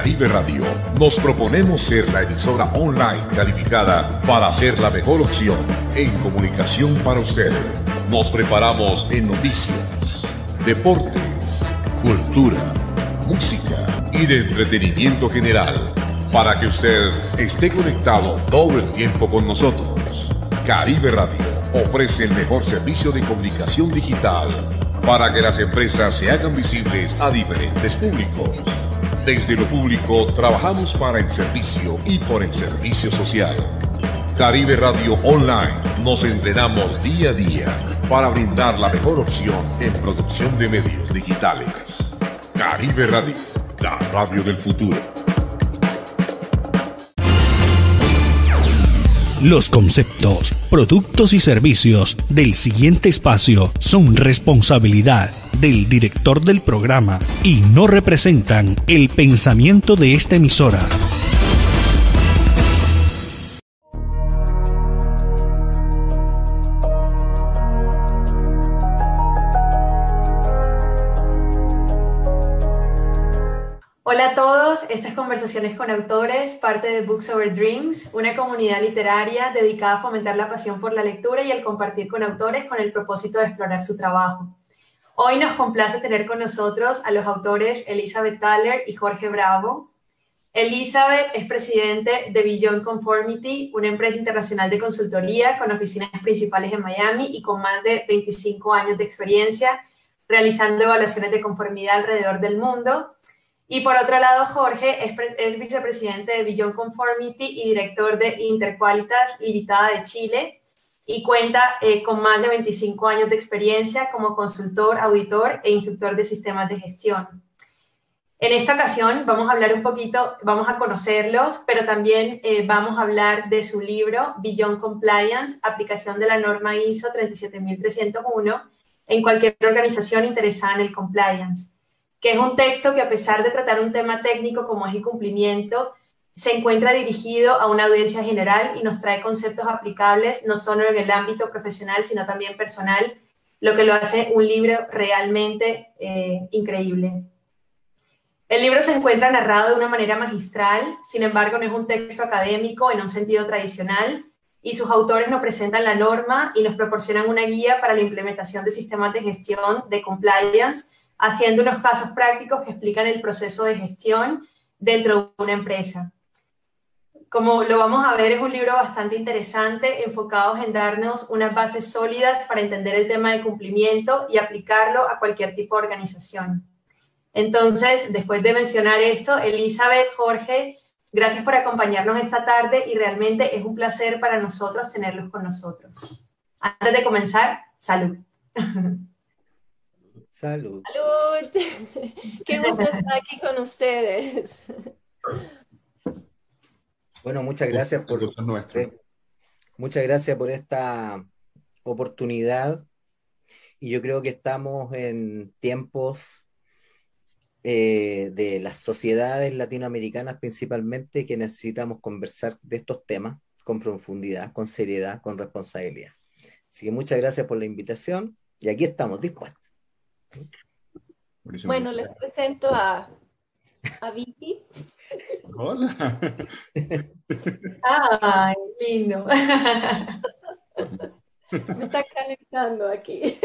Caribe Radio nos proponemos ser la emisora online calificada para ser la mejor opción en comunicación para usted. Nos preparamos en noticias, deportes, cultura, música y de entretenimiento general para que usted esté conectado todo el tiempo con nosotros. Caribe Radio ofrece el mejor servicio de comunicación digital para que las empresas se hagan visibles a diferentes públicos. Desde lo público trabajamos para el servicio y por el servicio social. Caribe Radio Online nos entrenamos día a día para brindar la mejor opción en producción de medios digitales. Caribe Radio, la radio del futuro. Los conceptos, productos y servicios del siguiente espacio son responsabilidad del director del programa y no representan el pensamiento de esta emisora. Hola a todos, esta es Conversaciones con Autores, parte de Books Over Dreams, una comunidad literaria dedicada a fomentar la pasión por la lectura y el compartir con autores con el propósito de explorar su trabajo. Hoy nos complace tener con nosotros a los autores Elizabeth Thaler y Jorge Bravo. Elizabeth es presidente de Beyond Conformity, una empresa internacional de consultoría con oficinas principales en Miami y con más de 25 años de experiencia realizando evaluaciones de conformidad alrededor del mundo. Y por otro lado, Jorge es vicepresidente de Beyond Conformity y director de Interqualitas Limitada de Chile y cuenta con más de 25 años de experiencia como consultor, auditor e instructor de sistemas de gestión. En esta ocasión vamos a hablar un poquito, vamos a conocerlos, pero también vamos a hablar de su libro Beyond Compliance, aplicación de la norma ISO 37301 en cualquier organización interesada en el compliance, que es un texto que, a pesar de tratar un tema técnico como es el cumplimiento, se encuentra dirigido a una audiencia general y nos trae conceptos aplicables no solo en el ámbito profesional, sino también personal, lo que lo hace un libro realmente increíble. El libro se encuentra narrado de una manera magistral, sin embargo no es un texto académico en un sentido tradicional, y sus autores nos presentan la norma y nos proporcionan una guía para la implementación de sistemas de gestión de compliance, haciendo unos casos prácticos que explican el proceso de gestión dentro de una empresa. Como lo vamos a ver, es un libro bastante interesante, enfocado en darnos unas bases sólidas para entender el tema de cumplimiento y aplicarlo a cualquier tipo de organización. Entonces, después de mencionar esto, Elizabeth, Jorge, gracias por acompañarnos esta tarde y realmente es un placer para nosotros tenerlos con nosotros. Antes de comenzar, salud. Salud. Salud. Qué gusto estar aquí con ustedes. Bueno, muchas gracias muchas gracias por esta oportunidad. Y yo creo que estamos en tiempos de las sociedades latinoamericanas principalmente que necesitamos conversar de estos temas con profundidad, con seriedad, con responsabilidad. Así que muchas gracias por la invitación y aquí estamos dispuestos. Bueno, les presento a Vicky. Hola. ¡Ay, lindo! Me está calentando aquí.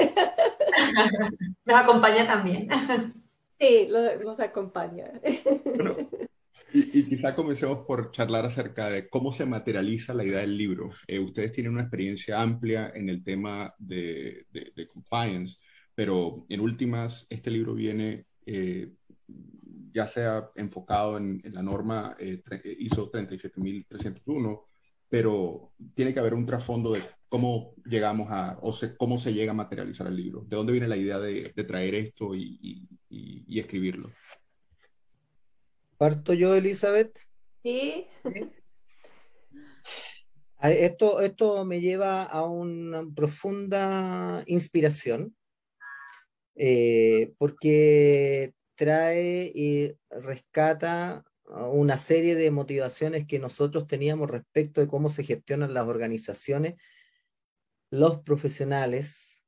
Nos acompaña también. Sí, nos acompaña. Bueno, y quizá comencemos por charlar acerca de cómo se materializa la idea del libro. Ustedes tienen una experiencia amplia en el tema de compliance, pero en últimas, este libro viene ya sea enfocado en la norma ISO 37301, pero tiene que haber un trasfondo de cómo llegamos cómo se llega a materializar el libro. ¿De dónde viene la idea de traer esto y escribirlo? ¿Parto yo, Elizabeth? Sí. Esto me lleva a una profunda inspiración, porque trae y rescata una serie de motivaciones que nosotros teníamos respecto de cómo se gestionan las organizaciones, los profesionales,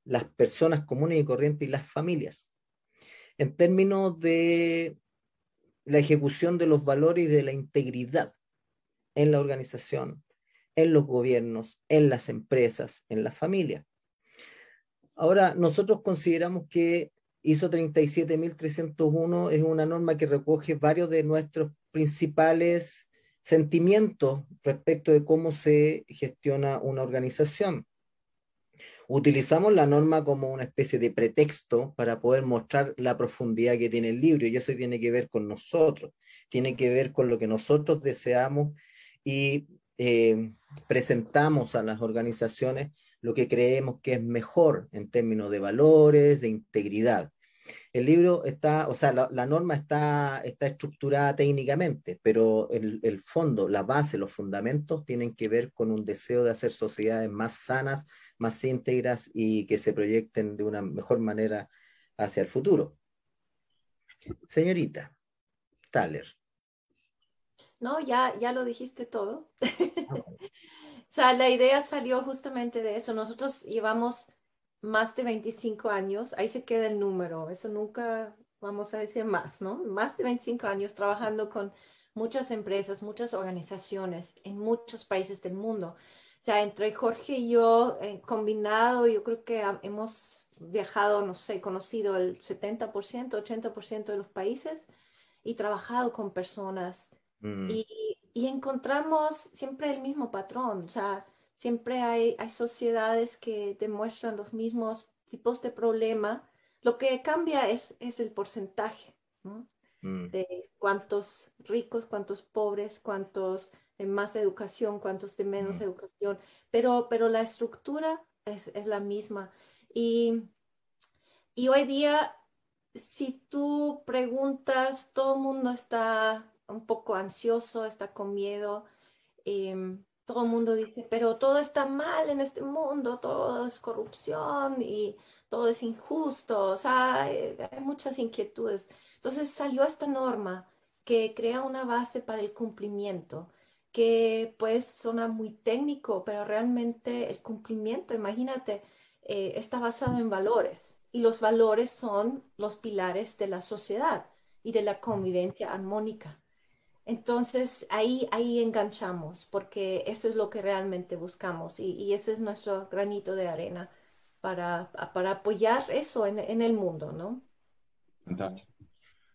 las personas comunes y corrientes y las familias, en términos de la ejecución de los valores y de la integridad en la organización, en los gobiernos, en las empresas, en la familia. Ahora, nosotros consideramos que ISO 37301 es una norma que recoge varios de nuestros principales sentimientos respecto de cómo se gestiona una organización. Utilizamos la norma como una especie de pretexto para poder mostrar la profundidad que tiene el libro, y eso tiene que ver con nosotros, tiene que ver con lo que nosotros deseamos y presentamos a las organizaciones lo que creemos que es mejor en términos de valores, de integridad. El libro está, o sea, la norma está estructurada técnicamente, pero el fondo, la base, los fundamentos tienen que ver con un deseo de hacer sociedades más sanas, más íntegras y que se proyecten de una mejor manera hacia el futuro. Señorita Thaler. No, ya lo dijiste todo. O sea, la idea salió justamente de eso. Nosotros llevamos más de 25 años, ahí se queda el número, eso nunca vamos a decir más, ¿no? Más de 25 años trabajando con muchas empresas, muchas organizaciones en muchos países del mundo. O sea, entre Jorge y yo, combinado, yo creo que hemos viajado, no sé, conocido el 70%, 80% de los países y trabajado con personas. Y encontramos siempre el mismo patrón, o sea, siempre hay sociedades que demuestran los mismos tipos de problema. Lo que cambia es el porcentaje, ¿no? De cuántos ricos, cuántos pobres, cuántos de más educación, cuántos de menos educación, pero la estructura es la misma. Y hoy día, si tú preguntas, todo el mundo está un poco ansioso, está con miedo. Todo el mundo dice, pero todo está mal en este mundo, todo es corrupción y todo es injusto, o sea, hay muchas inquietudes. Entonces salió esta norma que crea una base para el cumplimiento, que pues suena muy técnico, pero realmente el cumplimiento, imagínate, está basado en valores y los valores son los pilares de la sociedad y de la convivencia armónica. Entonces ahí enganchamos, porque eso es lo que realmente buscamos y ese es nuestro granito de arena para apoyar eso en el mundo, ¿no? Fantástico.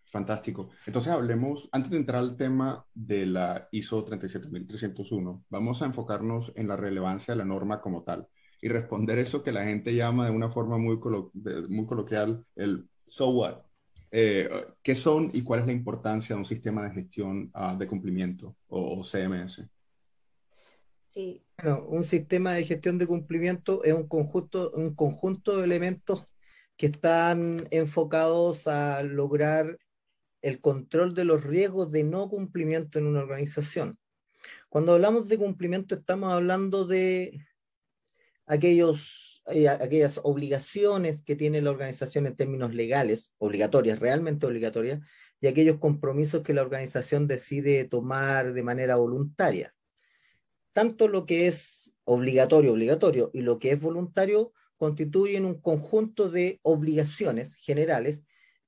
Fantástico. Entonces hablemos, antes de entrar al tema de la ISO 37301, vamos a enfocarnos en la relevancia de la norma como tal y responder eso que la gente llama de una forma muy coloquial el so what. ¿Qué son y cuál es la importancia de un sistema de gestión de cumplimiento o CMS? Sí. Bueno, un sistema de gestión de cumplimiento es un conjunto de elementos que están enfocados a lograr el control de los riesgos de no cumplimiento en una organización. Cuando hablamos de cumplimiento estamos hablando de aquellas obligaciones que tiene la organización en términos legales, obligatorias, realmente obligatorias, y aquellos compromisos que la organización decide tomar de manera voluntaria. Tanto lo que es obligatorio, y lo que es voluntario constituyen un conjunto de obligaciones generales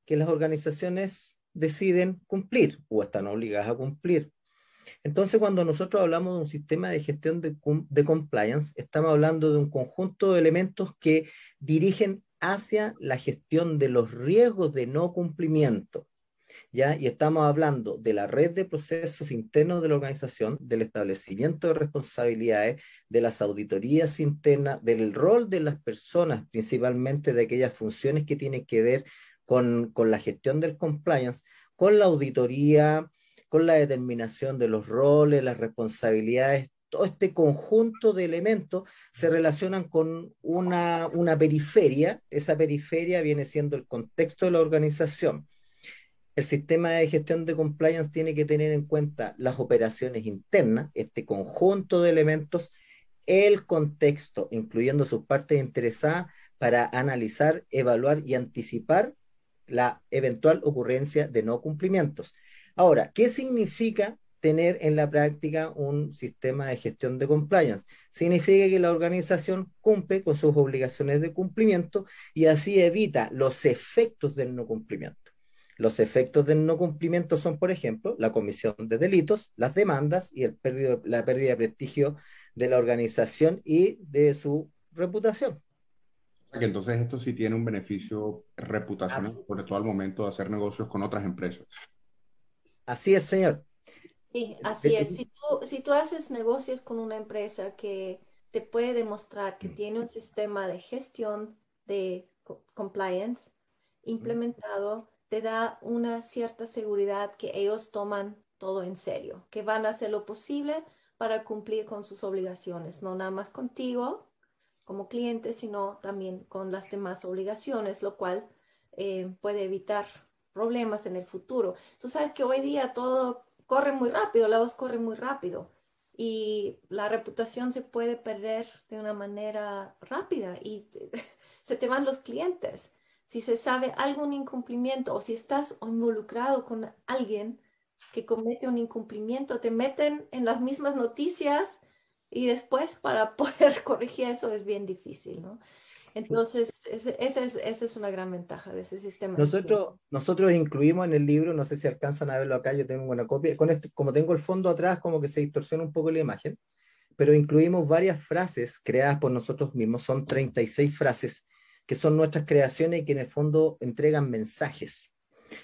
que las organizaciones deciden cumplir o están obligadas a cumplir. Entonces, cuando nosotros hablamos de un sistema de gestión de compliance, estamos hablando de un conjunto de elementos que dirigen hacia la gestión de los riesgos de no cumplimiento, ¿ya? Y estamos hablando de la red de procesos internos de la organización, del establecimiento de responsabilidades, de las auditorías internas, del rol de las personas, principalmente de aquellas funciones que tienen que ver con la gestión del compliance, con la auditoría, con la determinación de los roles, las responsabilidades. Todo este conjunto de elementos se relacionan con una periferia. Esa periferia viene siendo el contexto de la organización. El sistema de gestión de compliance tiene que tener en cuenta las operaciones internas, este conjunto de elementos, el contexto, incluyendo sus partes interesadas, para analizar, evaluar y anticipar la eventual ocurrencia de no cumplimientos. Ahora, ¿qué significa tener en la práctica un sistema de gestión de compliance? Significa que la organización cumple con sus obligaciones de cumplimiento y así evita los efectos del no cumplimiento. Los efectos del no cumplimiento son, por ejemplo, la comisión de delitos, las demandas y la pérdida de prestigio de la organización y de su reputación. Que entonces esto sí tiene un beneficio reputacional, sobre todo al momento de hacer negocios con otras empresas. Así es, señor. Sí, así es. Si tú haces negocios con una empresa que te puede demostrar que tiene un sistema de gestión de compliance implementado, te da una cierta seguridad que ellos toman todo en serio, que van a hacer lo posible para cumplir con sus obligaciones, no nada más contigo como cliente, sino también con las demás obligaciones, lo cual puede evitar problemas en el futuro. Tú sabes que hoy día todo corre muy rápido, la voz corre muy rápido y la reputación se puede perder de una manera rápida y se te van los clientes. Si se sabe algún incumplimiento o si estás involucrado con alguien que comete un incumplimiento, te meten en las mismas noticias y después para poder corregir eso es bien difícil, ¿no? Entonces, esa es una gran ventaja de ese sistema. Nosotros incluimos en el libro, no sé si alcanzan a verlo acá, yo tengo una copia, con esto, como tengo el fondo atrás, como que se distorsiona un poco la imagen, pero incluimos varias frases creadas por nosotros mismos, son 36 frases, que son nuestras creaciones y que en el fondo entregan mensajes.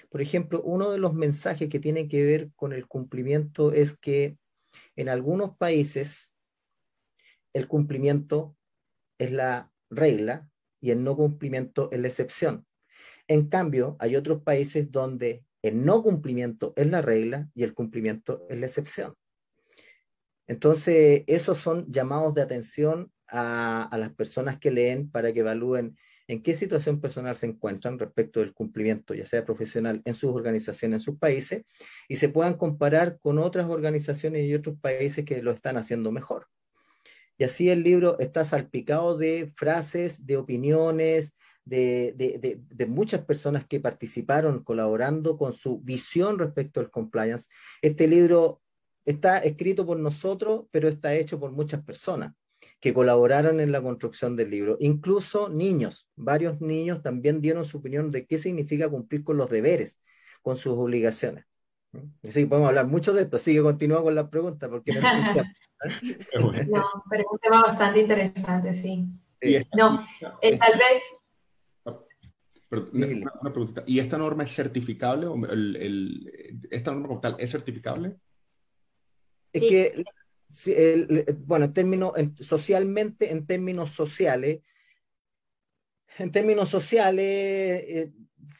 Por ejemplo, uno de los mensajes que tiene que ver con el cumplimiento es que en algunos países el cumplimiento es la regla y el no cumplimiento es la excepción. En cambio, hay otros países donde el no cumplimiento es la regla y el cumplimiento es la excepción. Entonces, esos son llamados de atención a las personas que leen para que evalúen en qué situación personal se encuentran respecto del cumplimiento, ya sea profesional, en sus organizaciones, en sus países, y se puedan comparar con otras organizaciones y otros países que lo están haciendo mejor. Y así el libro está salpicado de frases, de opiniones, de muchas personas que participaron colaborando con su visión respecto al compliance. Este libro está escrito por nosotros, pero está hecho por muchas personas que colaboraron en la construcción del libro. Incluso niños, varios niños también dieron su opinión de qué significa cumplir con los deberes, con sus obligaciones. Así que podemos hablar mucho de esto, así que continúa con la pregunta, porque no No, pero es un tema bastante interesante, sí. No, tal vez... Una pregunta. ¿Y esta norma es certificable? ¿Esta norma como tal es certificable? Es que, bueno, socialmente, en términos sociales,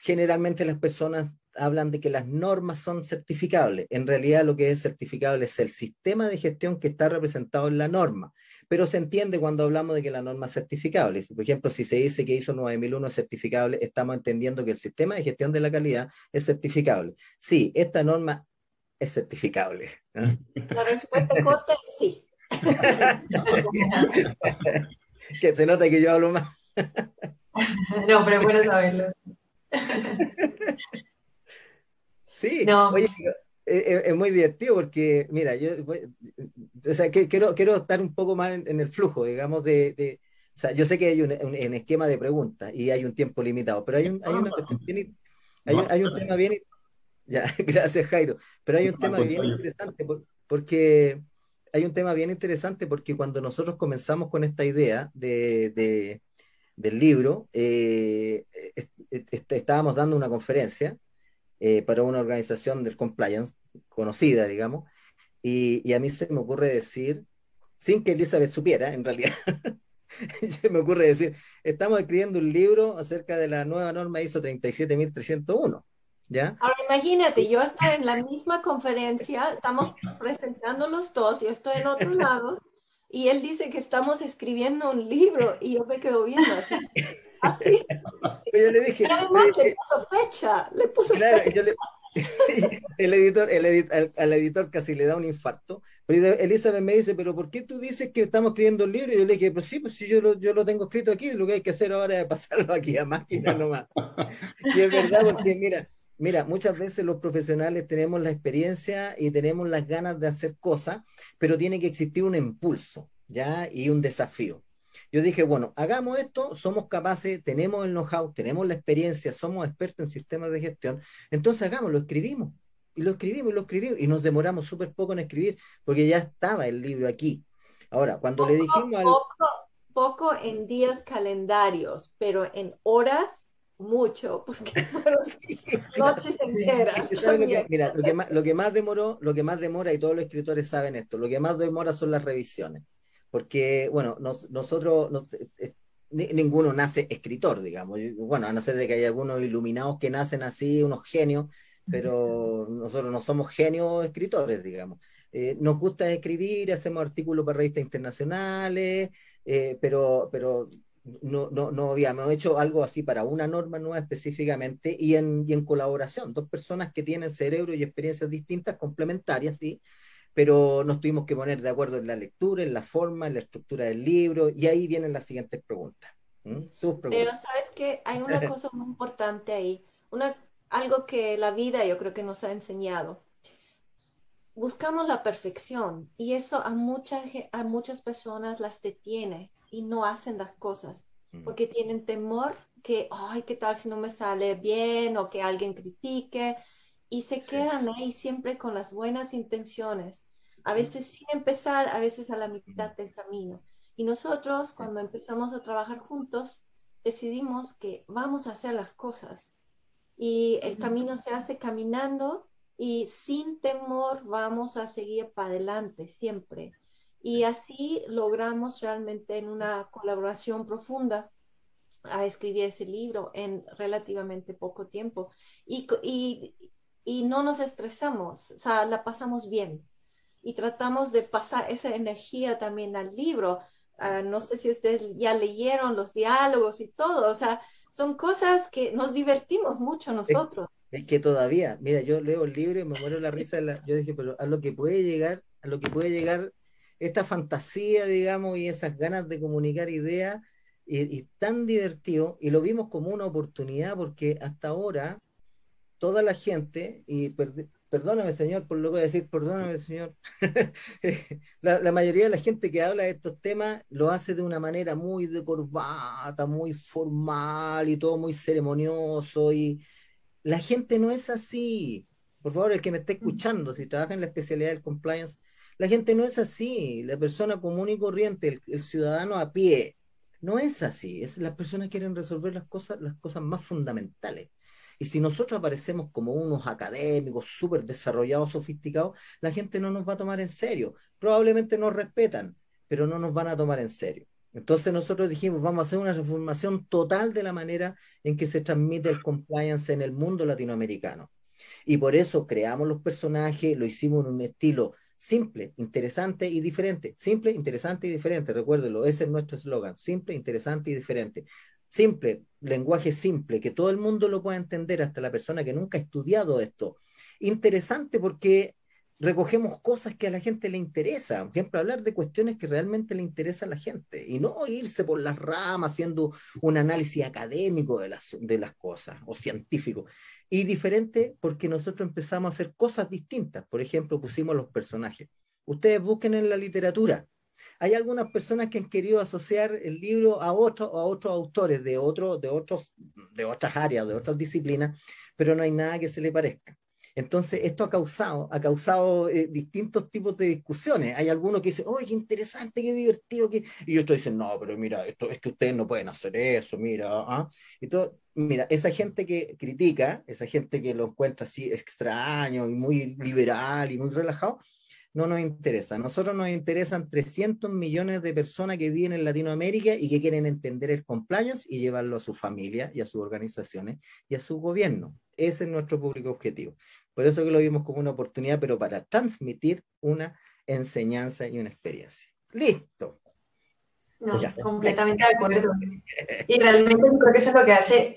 generalmente las personas hablan de que las normas son certificables. En realidad lo que es certificable es el sistema de gestión que está representado en la norma. Pero se entiende cuando hablamos de que la norma es certificable. Por ejemplo, si se dice que ISO 9001 es certificable, estamos entendiendo que el sistema de gestión de la calidad es certificable. Sí, esta norma es certificable. La respuesta corta es sí. Que se nota que yo hablo más. No, pero es bueno saberlo. Sí, no. Oye, es muy divertido porque, mira, o sea, quiero estar un poco más en el flujo, digamos, o sea, yo sé que hay un esquema de preguntas y hay un tiempo limitado, pero hay una cuestión bien, hay un tema bien, ya, gracias Jairo, pero hay un tema bien interesante porque hay un tema bien interesante porque cuando nosotros comenzamos con esta idea del libro, estábamos dando una conferencia para una organización del compliance conocida, digamos, y a mí se me ocurre decir, sin que Elizabeth supiera, en realidad, se me ocurre decir, estamos escribiendo un libro acerca de la nueva norma ISO 37301, ¿ya? Ahora imagínate, yo estoy en la misma conferencia, estamos presentando los dos, yo estoy en otro lado, y él dice que estamos escribiendo un libro, y yo me quedo viendo así. Yo le dije, además le puso fecha, claro, al editor casi le da un infarto, pero Elizabeth me dice, pero ¿por qué tú dices que estamos escribiendo un libro? Y yo le dije, pues sí, yo lo tengo escrito aquí, lo que hay que hacer ahora es pasarlo aquí a máquina nomás. Y es verdad, porque mira, muchas veces los profesionales tenemos la experiencia y tenemos las ganas de hacer cosas, pero tiene que existir un impulso, ¿ya? Y un desafío. Yo dije, bueno, hagamos esto, somos capaces, tenemos el know-how, tenemos la experiencia, somos expertos en sistemas de gestión, entonces hagamos, lo escribimos, y lo escribimos, y lo escribimos, y nos demoramos súper poco en escribir, porque ya estaba el libro aquí. Ahora, cuando le dijimos al... Poco en días calendarios, pero en horas, mucho, porque fueron Sí, noches enteras. ¿sabes lo que, mira, lo que más demora, y todos los escritores saben esto, lo que más demora son las revisiones. Porque, bueno, nosotros, ninguno nace escritor, digamos. Bueno, a no ser de que hay algunos iluminados que nacen así, unos genios, pero nosotros no somos genios escritores, digamos. Nos gusta escribir, hacemos artículos para revistas internacionales, pero no habíamos hecho algo así para una norma nueva específicamente y en colaboración, dos personas que tienen cerebro y experiencias distintas, complementarias, ¿sí? Pero nos tuvimos que poner de acuerdo en la lectura, en la forma, en la estructura del libro, y ahí vienen las siguientes preguntas. Tus Pero preguntas. sabes que hay una cosa muy importante ahí, algo que la vida yo creo que nos ha enseñado. Buscamos la perfección y eso a muchas personas las detiene y no hacen las cosas porque tienen temor que, ay, ¿qué tal si no me sale bien o que alguien critique? Y se quedan ahí siempre con las buenas intenciones, a veces sin empezar, a veces a la mitad del camino. Y nosotros, cuando empezamos a trabajar juntos, decidimos que vamos a hacer las cosas y el camino se hace caminando y sin temor vamos a seguir para adelante siempre. Y así logramos realmente en una colaboración profunda a escribir ese libro en relativamente poco tiempo. Y no nos estresamos, o sea, la pasamos bien. Y tratamos de pasar esa energía también al libro. No sé si ustedes ya leyeron los diálogos y todo, o sea, son cosas que nos divertimos mucho Es, nosotros. es que todavía, mira, yo leo el libro y me muero la risa. Yo dije, pero a lo que puede llegar, a lo que puede llegar esta fantasía, digamos, y esas ganas de comunicar ideas, y tan divertido, y lo vimos como una oportunidad, porque hasta ahora toda la gente, y perdóname señor por lo que voy a decir, perdóname señor, la mayoría de la gente que habla de estos temas lo hace de una manera muy de corbata, muy formal y todo muy ceremonioso, y la gente no es así. Por favor, el que me esté escuchando, si trabaja en la especialidad del compliance, la gente no es así. La persona común y corriente, el ciudadano a pie, no es así. Las personas quieren resolver las cosas más fundamentales. Y si nosotros aparecemos como unos académicos súper desarrollados, sofisticados, la gente no nos va a tomar en serio. Probablemente nos respetan, pero no nos van a tomar en serio. Entonces nosotros dijimos, vamos a hacer una reformación total de la manera en que se transmite el compliance en el mundo latinoamericano. Y por eso creamos los personajes, lo hicimos en un estilo simple, interesante y diferente. Simple, interesante y diferente, recuérdenlo, ese es nuestro eslogan, simple, interesante y diferente. Simple, lenguaje simple, que todo el mundo lo pueda entender, hasta la persona que nunca ha estudiado esto. Interesante porque recogemos cosas que a la gente le interesa, por ejemplo, hablar de cuestiones que realmente le interesan a la gente y no irse por las ramas haciendo un análisis académico de las cosas o científico. Y diferente porque nosotros empezamos a hacer cosas distintas. Por ejemplo, pusimos los personajes. Ustedes busquen en la literatura. Hay algunas personas que han querido asociar el libro a otros autores de otras áreas, de otras disciplinas, pero no hay nada que se le parezca. Entonces, esto ha causado distintos tipos de discusiones. Hay algunos que dicen, ¡oh, qué interesante, qué divertido! Y otros dicen, no, pero mira, esto es que ustedes no pueden hacer eso, mira. ¿Ah? Y todo, mira, esa gente que critica, esa gente que lo encuentra así extraño y muy liberal y muy relajado, no nos interesa. A nosotros nos interesan 300 millones de personas que viven en Latinoamérica y que quieren entender el compliance y llevarlo a su familia y a sus organizaciones y a su gobierno. Ese es nuestro público objetivo. Por eso que lo vimos como una oportunidad, pero para transmitir una enseñanza y una experiencia. ¡Listo! No, Ya. completamente de acuerdo. Y realmente creo que eso es lo que hace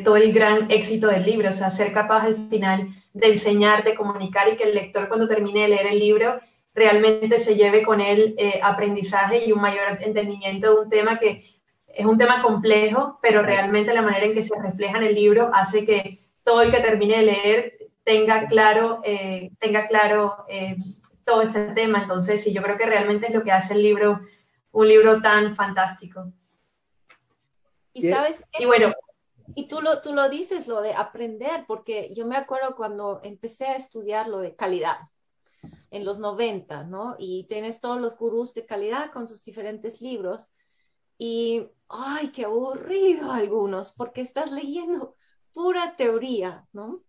todo el gran éxito del libro, o sea, ser capaz al final de enseñar, de comunicar y que el lector cuando termine de leer el libro realmente se lleve con él aprendizaje y un mayor entendimiento de un tema que es un tema complejo, pero realmente la manera en que se refleja en el libro hace que todo el que termine de leer tenga claro todo este tema. Entonces, sí, yo creo que realmente es lo que hace el libro un libro tan fantástico. Y sabes, y bueno, y tú lo dices, lo de aprender, porque yo me acuerdo cuando empecé a estudiar lo de calidad en los 90, ¿no? Y tienes todos los gurús de calidad con sus diferentes libros. Y, ay, qué aburrido algunos, porque estás leyendo pura teoría, ¿no?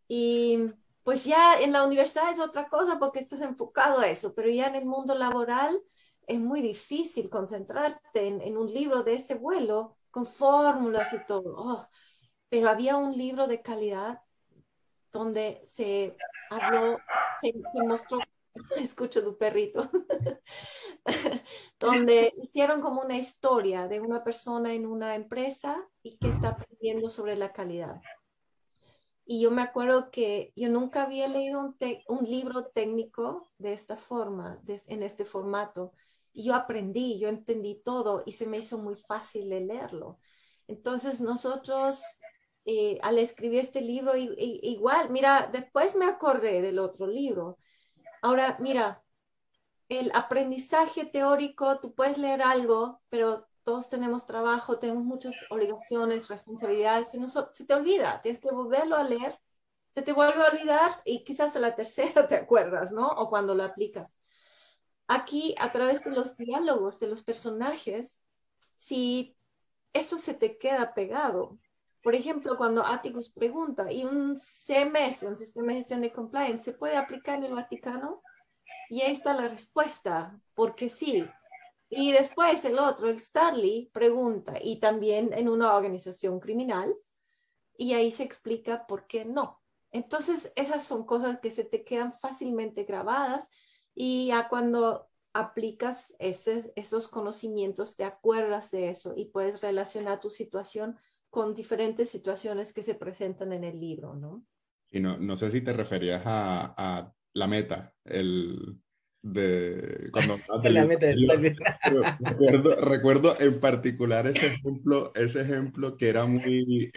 Y pues ya en la universidad es otra cosa porque estás enfocado a eso, pero ya en el mundo laboral es muy difícil concentrarte en un libro de ese vuelo con fórmulas y todo. Oh, pero había un libro de calidad donde se habló, se mostró, escucho tu perrito, donde hicieron como una historia de una persona en una empresa y que está aprendiendo sobre la calidad. Y yo me acuerdo que yo nunca había leído un libro técnico de esta forma, en este formato. Y yo aprendí, yo entendí todo y se me hizo muy fácil de leerlo. Entonces nosotros, al escribir este libro, igual, mira, después me acordé del otro libro. Ahora, mira, el aprendizaje teórico, tú puedes leer algo, pero todos tenemos trabajo, tenemos muchas obligaciones, responsabilidades, se te olvida, tienes que volverlo a leer, se te vuelve a olvidar y quizás a la tercera te acuerdas, ¿no? O cuando lo aplicas. Aquí, a través de los diálogos de los personajes, si eso se te queda pegado. Por ejemplo, cuando Atticus pregunta, ¿y un CMS, un sistema de gestión de compliance, se puede aplicar en el Vaticano? Y ahí está la respuesta, porque sí. Y después el otro, el Studley, pregunta, y también en una organización criminal, y ahí se explica por qué no. Entonces, esas son cosas que se te quedan fácilmente grabadas y ya cuando aplicas esos conocimientos, te acuerdas de eso y puedes relacionar tu situación con diferentes situaciones que se presentan en el libro, ¿no? Y no sé si te referías a la meta, cuando La meta recuerdo en particular ese ejemplo que era muy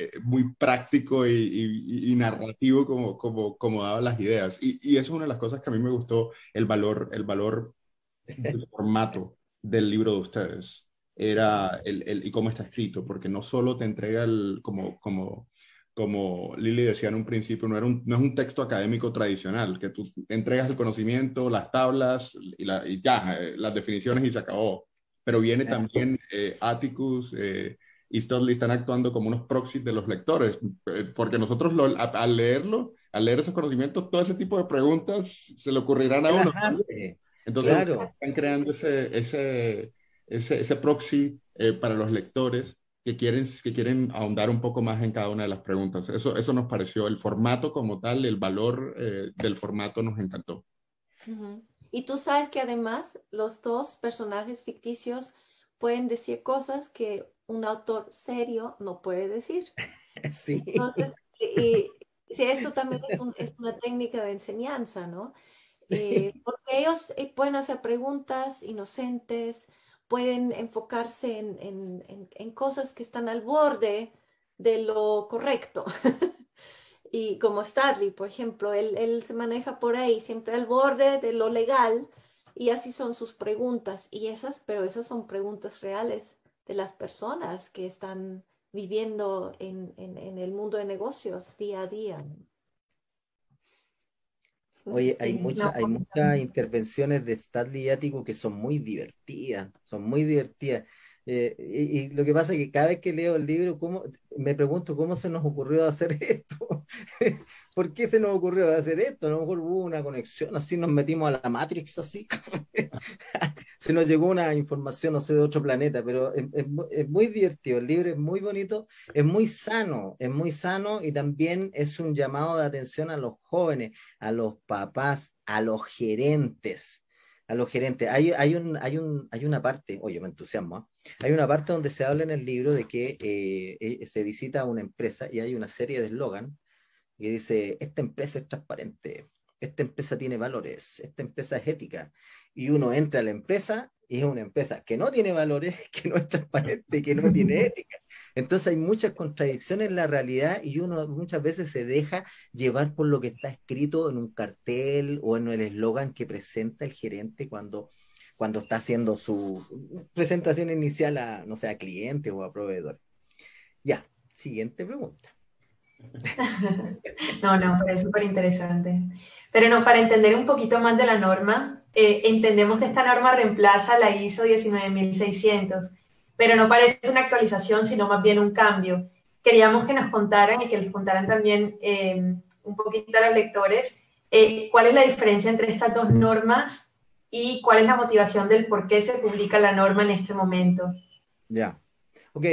práctico y narrativo como daba las ideas. Y eso es una de las cosas que a mí me gustó, el valor del formato del libro de ustedes. Era y cómo está escrito, porque no solo te entrega como Lili decía en un principio, no es un texto académico tradicional, que tú entregas el conocimiento, las tablas y ya, las definiciones y se acabó. Pero viene también Atticus y Studley están actuando como unos proxies de los lectores, porque nosotros al leer esos conocimientos, todo ese tipo de preguntas se le ocurrirán a uno. Entonces claro. están creando ese proxy para los lectores que quieren ahondar un poco más en cada una de las preguntas. Eso nos pareció, el formato como tal, el valor del formato nos encantó. Uh-huh. Y tú sabes que además los dos personajes ficticios pueden decir cosas que un autor serio no puede decir. Sí. Entonces, y eso también es una técnica de enseñanza, ¿no? Porque ellos pueden hacer preguntas inocentes, pueden enfocarse en cosas que están al borde de lo correcto. Y como Studley, por ejemplo, él se maneja por ahí, siempre al borde de lo legal, y así son sus preguntas. Pero esas son preguntas reales de las personas que están viviendo en el mundo de negocios día a día. Oye, hay muchas intervenciones de Studley y Atticus que son muy divertidas, son muy divertidas. Y lo que pasa es que cada vez que leo el libro, me pregunto cómo se nos ocurrió hacer esto. ¿Por qué se nos ocurrió hacer esto? A lo mejor hubo una conexión, así nos metimos a la Matrix, así. Se nos llegó una información, no sé, de otro planeta, pero es muy divertido. El libro es muy bonito, es muy sano y también es un llamado de atención a los jóvenes, a los papás, a los gerentes. Hay una parte, oye, me entusiasmo, hay una parte donde se habla en el libro de que se visita a una empresa y hay una serie de eslogan que dice, esta empresa es transparente, esta empresa tiene valores, esta empresa es ética, y uno entra a la empresa y es una empresa que no tiene valores, que no es transparente, que no tiene ética. Entonces hay muchas contradicciones en la realidad y uno muchas veces se deja llevar por lo que está escrito en un cartel o en el eslogan que presenta el gerente cuando cuando está haciendo su presentación inicial a, no sé, a clientes o a proveedores. Ya, siguiente pregunta. No, pero es súper interesante. Pero no, para entender un poquito más de la norma, entendemos que esta norma reemplaza la ISO 19600, pero no parece una actualización, sino más bien un cambio. Queríamos que nos contaran y que les contaran también un poquito a los lectores cuál es la diferencia entre estas dos normas y cuál es la motivación del por qué se publica la norma en este momento. Ya. Ok,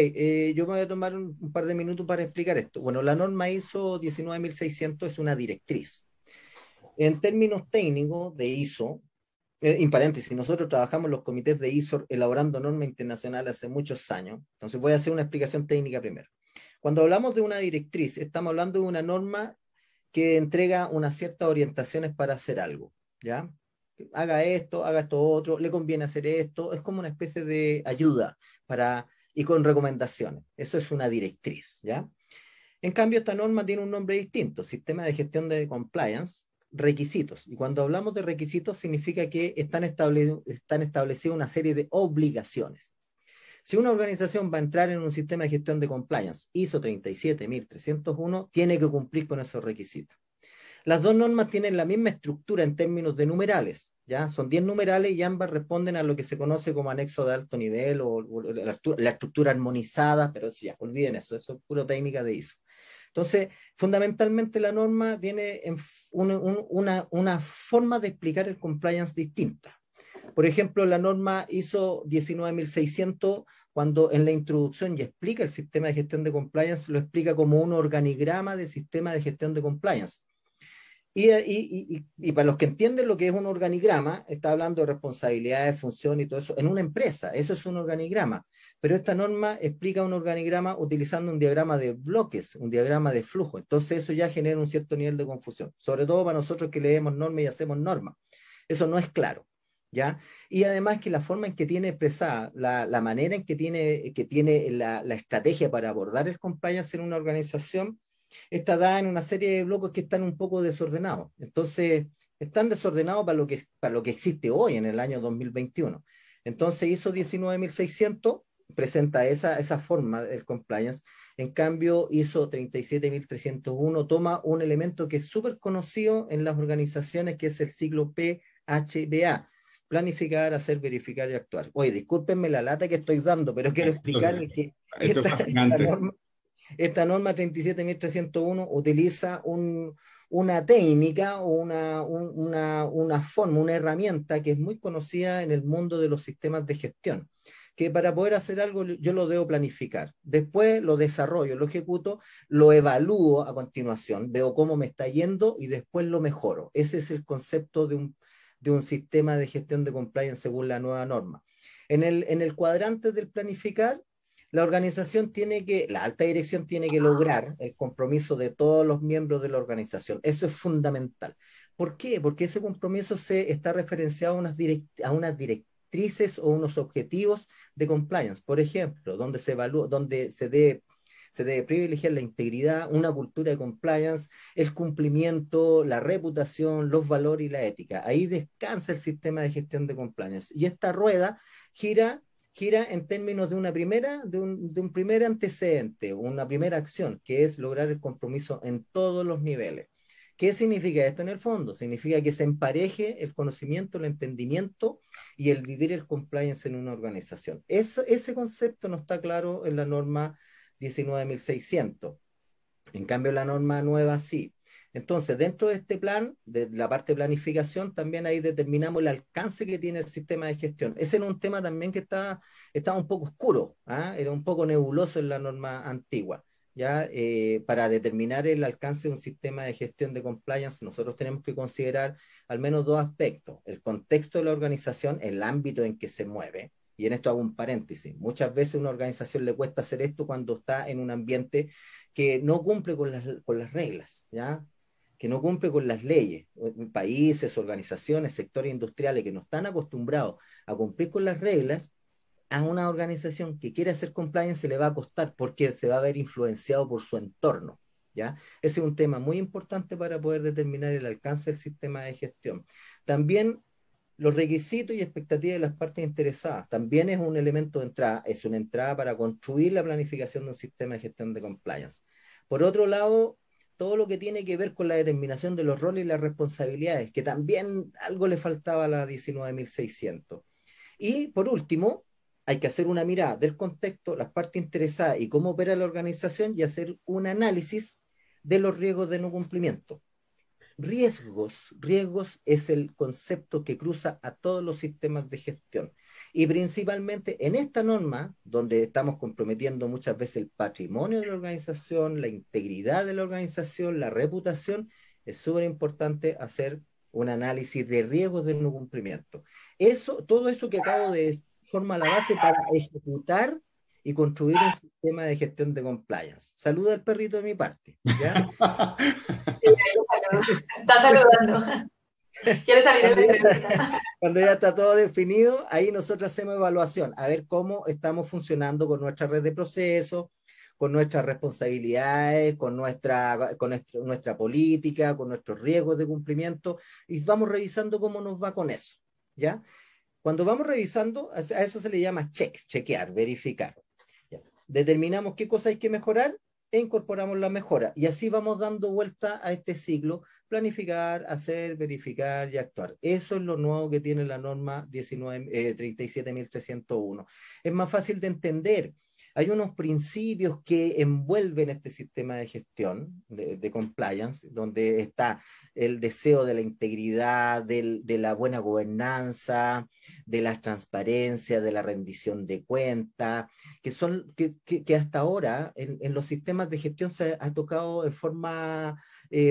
yo me voy a tomar un par de minutos para explicar esto. Bueno, la norma ISO 19600 es una directriz. En términos técnicos de ISO, en paréntesis, nosotros trabajamos en los comités de ISO elaborando normas internacionales hace muchos años. Entonces voy a hacer una explicación técnica primero. Cuando hablamos de una directriz, estamos hablando de una norma que entrega unas ciertas orientaciones para hacer algo, ¿ya? Haga esto otro, le conviene hacer esto, es como una especie de ayuda y con recomendaciones. Eso es una directriz, ¿ya? En cambio, esta norma tiene un nombre distinto, Sistema de Gestión de Compliance, requisitos. Y cuando hablamos de requisitos, significa que están establecidas una serie de obligaciones. Si una organización va a entrar en un sistema de gestión de compliance ISO 37301, tiene que cumplir con esos requisitos. Las dos normas tienen la misma estructura en términos de numerales, ¿ya? Son 10 numerales y ambas responden a lo que se conoce como anexo de alto nivel o la estructura armonizada, pero eso ya, olviden eso es pura técnica de ISO. Entonces, fundamentalmente la norma tiene una forma de explicar el compliance distinta. Por ejemplo, la norma ISO 19600, cuando en la introducción ya explica el sistema de gestión de compliance, lo explica como un organigrama de sistema de gestión de compliance. Y para los que entienden lo que es un organigrama, está hablando de responsabilidades, función y todo eso, en una empresa, eso es un organigrama. Pero esta norma explica un organigrama utilizando un diagrama de bloques, un diagrama de flujo. Entonces eso ya genera un cierto nivel de confusión, sobre todo para nosotros que leemos normas y hacemos normas. Eso no es claro, ¿ya? Y además que la forma en que tiene expresada, la manera en que tiene la estrategia para abordar el compliance en una organización, está dada en una serie de bloques que están un poco desordenados. Entonces, están desordenados para lo que existe hoy en el año 2021. Entonces, ISO 19600 presenta esa forma del compliance. En cambio, ISO 37301 toma un elemento que es súper conocido en las organizaciones, que es el ciclo PHBA. Planificar, hacer, verificar y actuar. Oye, discúlpenme la lata que estoy dando, pero quiero explicarles que esta norma 37301 utiliza una técnica o una forma, una herramienta que es muy conocida en el mundo de los sistemas de gestión, que para poder hacer algo yo lo debo planificar, después lo desarrollo, lo ejecuto, lo evalúo a continuación, veo cómo me está yendo y después lo mejoro. Ese es el concepto de un sistema de gestión de compliance según la nueva norma. En el cuadrante del planificar, la organización la alta dirección tiene que lograr el compromiso de todos los miembros de la organización. Eso es fundamental. ¿Por qué? Porque ese compromiso está referenciado a unas directrices o unos objetivos de compliance. Por ejemplo, donde se debe privilegiar la integridad, una cultura de compliance, el cumplimiento, la reputación, los valores y la ética. Ahí descansa el sistema de gestión de compliance. Y esta rueda gira en términos de un primer antecedente, una primera acción, que es lograr el compromiso en todos los niveles. ¿Qué significa esto en el fondo? Significa que se empareje el conocimiento, el entendimiento y el vivir el compliance en una organización. Ese concepto no está claro en la norma 19600. En cambio, la norma nueva sí. Entonces, dentro de este plan, de la parte de planificación, también ahí determinamos el alcance que tiene el sistema de gestión. Ese era un tema también que estaba un poco oscuro, era un poco nebuloso en la norma antigua. ¿Ya? Para determinar el alcance de un sistema de gestión de compliance, nosotros tenemos que considerar al menos dos aspectos: el contexto de la organización, el ámbito en que se mueve. Y en esto hago un paréntesis. Muchas veces a una organización le cuesta hacer esto cuando está en un ambiente que no cumple con las reglas, ¿ya? Que no cumple con las leyes. Países, organizaciones, sectores industriales que no están acostumbrados a cumplir con las reglas, a una organización que quiere hacer compliance se le va a costar porque se va a ver influenciado por su entorno, ¿ya? Ese es un tema muy importante para poder determinar el alcance del sistema de gestión. También los requisitos y expectativas de las partes interesadas. También es un elemento de entrada, es una entrada para construir la planificación de un sistema de gestión de compliance. Por otro lado, todo lo que tiene que ver con la determinación de los roles y las responsabilidades, que también algo le faltaba a la 19.600. Y por último, hay que hacer una mirada del contexto, las partes interesadas y cómo opera la organización y hacer un análisis de los riesgos de no cumplimiento. Riesgos es el concepto que cruza a todos los sistemas de gestión. Y principalmente en esta norma, donde estamos comprometiendo muchas veces el patrimonio de la organización, la integridad de la organización, la reputación, es súper importante hacer un análisis de riesgos de no cumplimiento. Todo eso que acabo de decir forma la base para ejecutar y construir un sistema de gestión de compliance. Saluda al perrito de mi parte, ¿ya? Está saludando. Quiere salir en la entrevista. Cuando ya está todo definido, ahí nosotros hacemos evaluación, a ver cómo estamos funcionando con nuestra red de procesos, con nuestras responsabilidades, con nuestra política, con nuestros riesgos de cumplimiento, y vamos revisando cómo nos va con eso, ¿ya? Cuando vamos revisando, a eso se le llama chequear, verificar. ¿Ya? Determinamos qué cosas hay que mejorar e incorporamos la mejora. Y así vamos dando vuelta a este ciclo: planificar, hacer, verificar y actuar. Eso es lo nuevo que tiene la norma 37.301. Es más fácil de entender. Hay unos principios que envuelven este sistema de gestión, de compliance, donde está el deseo de la integridad, de la buena gobernanza, de la transparencia, de la rendición de cuentas, que hasta ahora en los sistemas de gestión se ha tocado en forma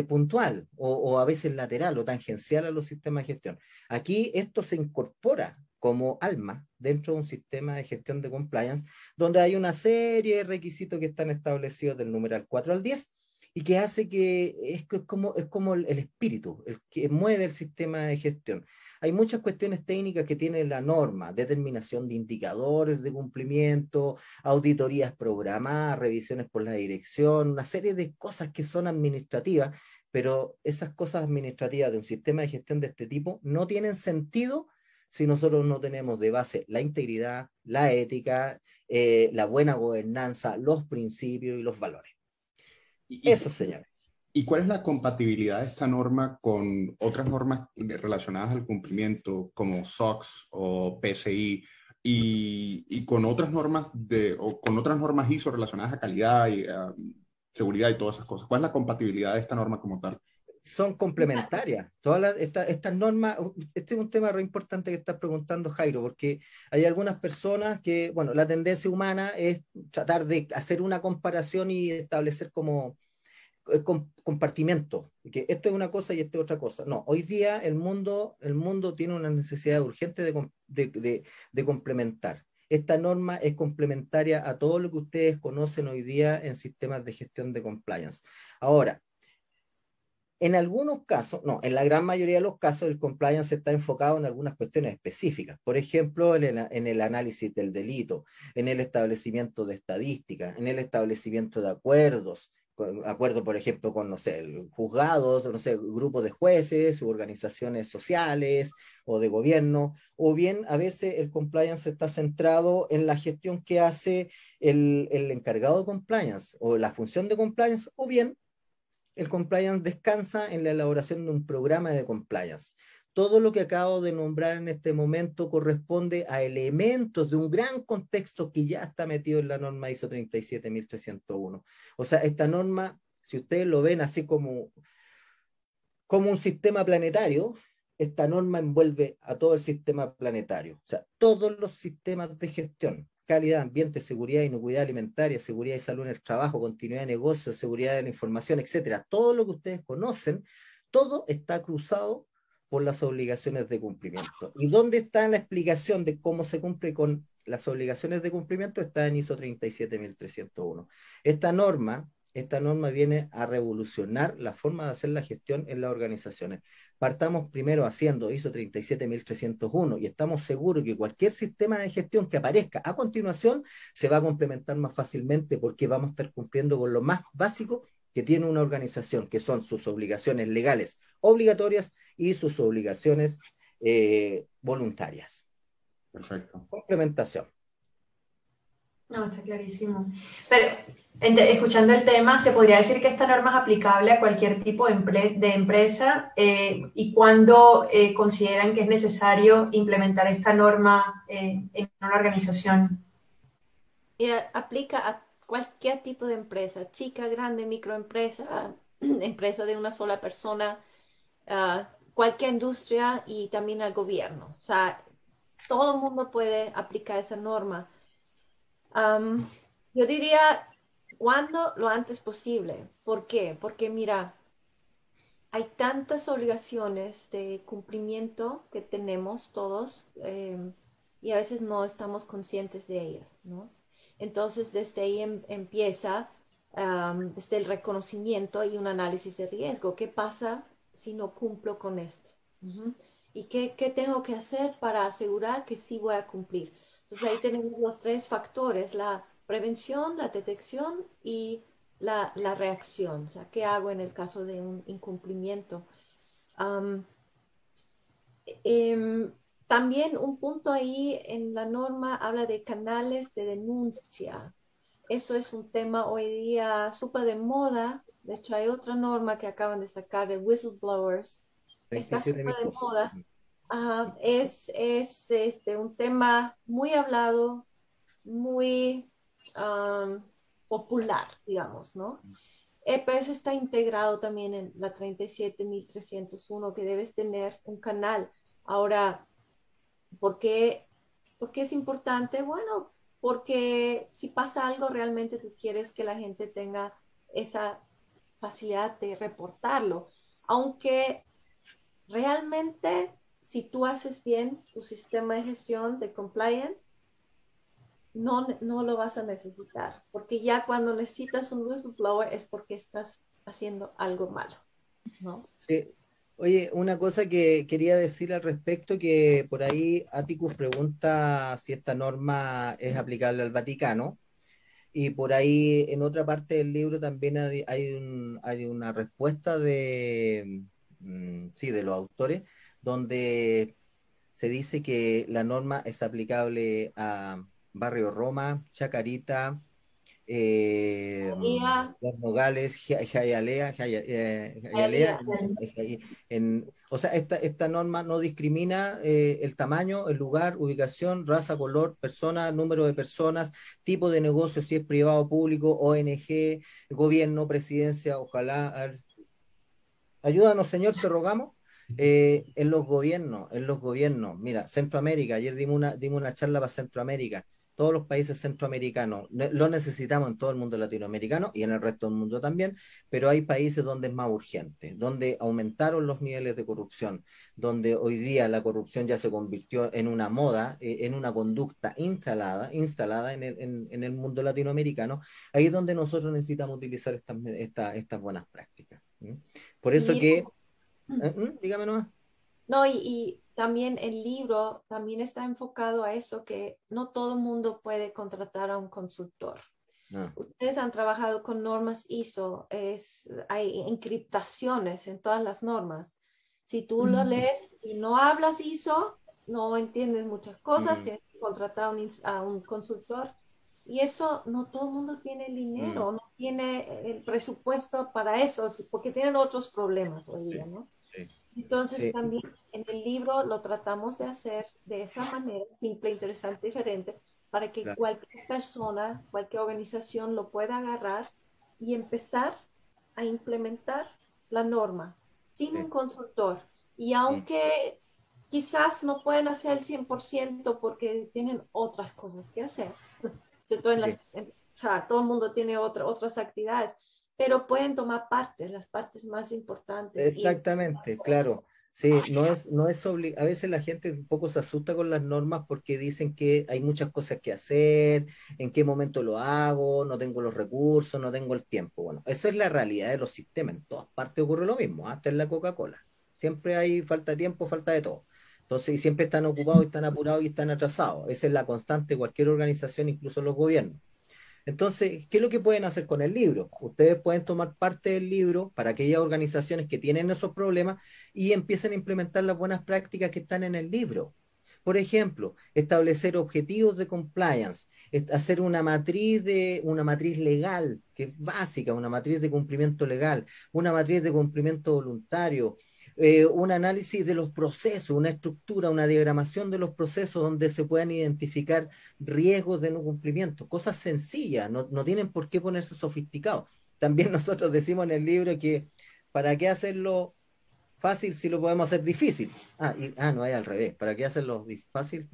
puntual o a veces lateral o tangencial a los sistemas de gestión. Aquí esto se incorpora como alma dentro de un sistema de gestión de compliance, donde hay una serie de requisitos que están establecidos del numeral 4 al 10, y que hace que es como el espíritu, el que mueve el sistema de gestión. Hay muchas cuestiones técnicas que tiene la norma: determinación de indicadores de cumplimiento, auditorías programadas, revisiones por la dirección, una serie de cosas que son administrativas, pero esas cosas administrativas de un sistema de gestión de este tipo no tienen sentido si nosotros no tenemos de base la integridad, la ética, la buena gobernanza, los principios y los valores. Eso, señores. ¿Y cuál es la compatibilidad de esta norma con otras normas relacionadas al cumplimiento, como SOX o PCI, y con otras normas ISO relacionadas a calidad y seguridad y todas esas cosas? ¿Cuál es la compatibilidad de esta norma como tal? Son complementarias. Todas estas normas, este es un tema re importante que estás preguntando, Jairo, porque hay algunas personas que, bueno, la tendencia humana es tratar de hacer una comparación y establecer como compartimentos, que esto es una cosa y esto es otra cosa. No, hoy día el mundo tiene una necesidad urgente de complementar. Esta norma es complementaria a todo lo que ustedes conocen hoy día en sistemas de gestión de compliance. Ahora, en algunos casos, no, en la gran mayoría de los casos, el compliance está enfocado en algunas cuestiones específicas. Por ejemplo, en el análisis del delito, en el establecimiento de estadísticas, en el establecimiento de acuerdos, por ejemplo, con, no sé, juzgados, no sé, grupos de jueces, u organizaciones sociales o de gobierno, o bien a veces el compliance está centrado en la gestión que hace el encargado de compliance o la función de compliance, o bien el compliance descansa en la elaboración de un programa de compliance. Todo lo que acabo de nombrar en este momento corresponde a elementos de un gran contexto que ya está metido en la norma ISO 37301. O sea, esta norma, si ustedes lo ven así como un sistema planetario, esta norma envuelve a todo el sistema planetario. O sea, todos los sistemas de gestión: calidad, ambiente, seguridad, inocuidad alimentaria, seguridad y salud en el trabajo, continuidad de negocio, seguridad de la información, etcétera. Todo lo que ustedes conocen, todo está cruzado por las obligaciones de cumplimiento. ¿Y dónde está la explicación de cómo se cumple con las obligaciones de cumplimiento? Está en ISO 37301. Esta norma viene a revolucionar la forma de hacer la gestión en las organizaciones. Partamos primero haciendo ISO 37301 y estamos seguros que cualquier sistema de gestión que aparezca a continuación se va a complementar más fácilmente, porque vamos a estar cumpliendo con lo más básico que tiene una organización, que son sus obligaciones legales obligatorias y sus obligaciones voluntarias. Perfecto. Complementación. No, está clarísimo. Pero escuchando el tema, ¿se podría decir que esta norma es aplicable a cualquier tipo de empresa? ¿Y cuándo consideran que es necesario implementar esta norma en una organización? Y aplica a cualquier tipo de empresa, chica, grande, microempresa, empresa de una sola persona, cualquier industria y también al gobierno. O sea, todo el mundo puede aplicar esa norma. Am, yo diría, ¿cuándo? Lo antes posible. ¿Por qué? Porque mira, hay tantas obligaciones de cumplimiento que tenemos todos y a veces no estamos conscientes de ellas, ¿no? Entonces, desde ahí empieza desde el reconocimiento y un análisis de riesgo. ¿Qué pasa si no cumplo con esto? Ujú. ¿Y qué tengo que hacer para asegurar que sí voy a cumplir? Entonces, ahí tenemos los tres factores, la prevención, la detección y la reacción, o sea, ¿qué hago en el caso de un incumplimiento? Am, em, También un punto ahí en la norma habla de canales de denuncia. Eso es un tema hoy día súper de moda. De hecho, hay otra norma que acaban de sacar de whistleblowers. Está 27.000 súper de cosas. moda. Es un tema muy hablado, muy popular, digamos, ¿no? Pero eso está integrado también en la 37.301 que debes tener un canal. Ahora, ¿por qué, por qué es importante? Bueno, porque si pasa algo, realmente tú quieres que la gente tenga esa facilidad de reportarlo. Aunque realmente, si tú haces bien tu sistema de gestión de compliance, no lo vas a necesitar, porque ya cuando necesitas un whistleblower es porque estás haciendo algo malo, ¿no? Sí. Oye, una cosa que quería decir al respecto, que por ahí Atticus pregunta si esta norma es aplicable al Vaticano, y por ahí en otra parte del libro también hay una respuesta sí, de los autores, donde se dice que la norma es aplicable a Barrio Roma, Chacarita, María, Los Nogales, Hialeah, María, o sea, esta norma no discrimina el tamaño, el lugar, ubicación, raza, color, persona, número de personas, tipo de negocio, si es privado o público, ONG, gobierno, presidencia, ojalá. A ver, ayúdanos, Señor, te rogamos. En los gobiernos, mira, Centroamérica, ayer dimos una charla para Centroamérica, todos los países centroamericanos, lo necesitamos en todo el mundo latinoamericano y en el resto del mundo también, pero hay países donde es más urgente, donde aumentaron los niveles de corrupción, donde hoy día la corrupción ya se convirtió en una moda, en una conducta instalada en el mundo latinoamericano. Ahí es donde nosotros necesitamos utilizar estas buenas prácticas. ¿Mm? Por y eso mira, que, dígame nomás. no, y también el libro también está enfocado a eso, que no todo el mundo puede contratar a un consultor. No. Ustedes han trabajado con normas ISO, hay encriptaciones en todas las normas. Si tú lo lees y no hablas ISO, no entiendes muchas cosas, Mm, tienes que contratar a un consultor. Y eso no todo el mundo tiene el mm, dinero, no tiene el presupuesto para eso, porque tienen otros problemas hoy día, sí, ¿no? sí, Entonces sí, también en el libro lo tratamos de hacer de esa manera, simple, interesante, diferente, para que claro, cualquier persona, cualquier organización lo pueda agarrar y empezar a implementar la norma sin sí, un consultor. Y mm, aunque quizás no pueden hacer el 100% porque tienen otras cosas que hacer, sobre todo sí, o sea, todo el mundo tiene otras actividades, pero pueden tomar parte, las partes más importantes. Y exactamente, claro. Sí, a veces la gente un poco se asusta con las normas porque dicen que hay muchas cosas que hacer, en qué momento lo hago, no tengo los recursos, no tengo el tiempo. Bueno, eso es la realidad de los sistemas. En todas partes ocurre lo mismo, hasta en la Coca-Cola. Siempre hay falta de tiempo, falta de todo. Entonces, y siempre están ocupados, y están apurados y están atrasados. Esa es la constante de cualquier organización, incluso los gobiernos. Entonces, ¿qué es lo que pueden hacer con el libro? Ustedes pueden tomar parte del libro para aquellas organizaciones que tienen esos problemas y empiecen a implementar las buenas prácticas que están en el libro. Por ejemplo, establecer objetivos de compliance, hacer una matriz legal, que es básica, una matriz de cumplimiento legal, una matriz de cumplimiento voluntario, un análisis de los procesos, una estructura, una diagramación de los procesos donde se puedan identificar riesgos de no cumplimiento, cosas sencillas, no tienen por qué ponerse sofisticados. También nosotros decimos en el libro que ¿para qué hacerlo fácil si lo podemos hacer difícil? No, es al revés. ¿Para qué hacerlo fácil?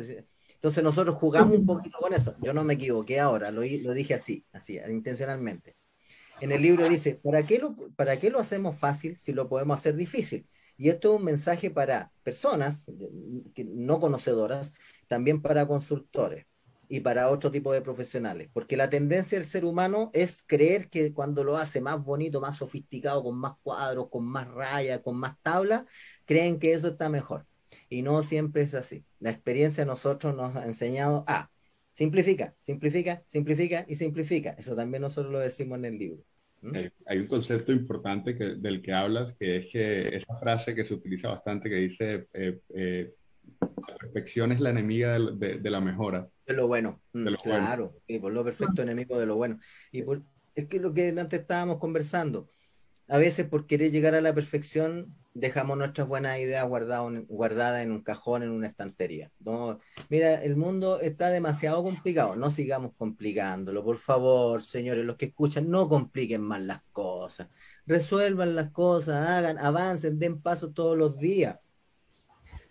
Entonces nosotros jugamos un poquito con eso. Yo no me equivoqué ahora, lo dije así, intencionalmente. En el libro dice, ¿para qué lo hacemos fácil si lo podemos hacer difícil? Y esto es un mensaje para personas no conocedoras, también para consultores y para otro tipo de profesionales, porque la tendencia del ser humano es creer que cuando lo hace más bonito, más sofisticado, con más cuadros, con más rayas, con más tablas, creen que eso está mejor. Y no siempre es así. La experiencia a nosotros nos ha enseñado a simplifica, simplifica, simplifica y simplifica. Eso también nosotros lo decimos en el libro. Hay un concepto importante del que hablas, que es que esa frase que se utiliza bastante, que dice, la perfección es la enemiga de la mejora. De lo bueno, de lo claro, bueno. y por lo perfecto enemigo de lo bueno. Es que lo que antes estábamos conversando, a veces por querer llegar a la perfección dejamos nuestras buenas ideas guardadas en un cajón, en una estantería. No, mira, el mundo está demasiado complicado, no sigamos complicándolo, por favor, señores, los que escuchan, no compliquen más las cosas, resuelvan las cosas, avancen, den pasos todos los días.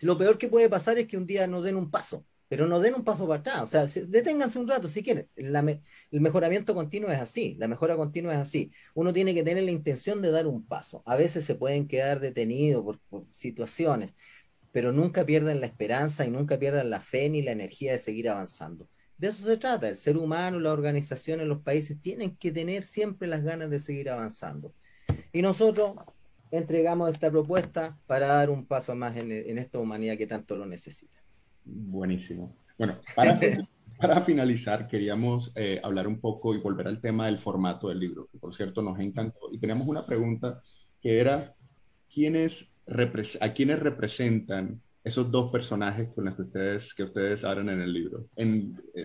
Lo peor que puede pasar es que un día no den un paso, pero no den un paso para atrás. O sea, deténganse un rato si quieren. El mejoramiento continuo es así, la mejora continua es así. Uno tiene que tener la intención de dar un paso. A veces se pueden quedar detenidos por situaciones, pero nunca pierdan la esperanza y nunca pierdan la fe ni la energía de seguir avanzando. De eso se trata. El ser humano, las organizaciones, los países tienen que tener siempre las ganas de seguir avanzando. Y nosotros entregamos esta propuesta para dar un paso más en esta humanidad que tanto lo necesita. Buenísimo. Bueno, para finalizar, queríamos hablar un poco y volver al tema del formato del libro, que por cierto nos encantó. Y teníamos una pregunta que era, ¿a quiénes representan esos dos personajes con los que ustedes hablan en el libro?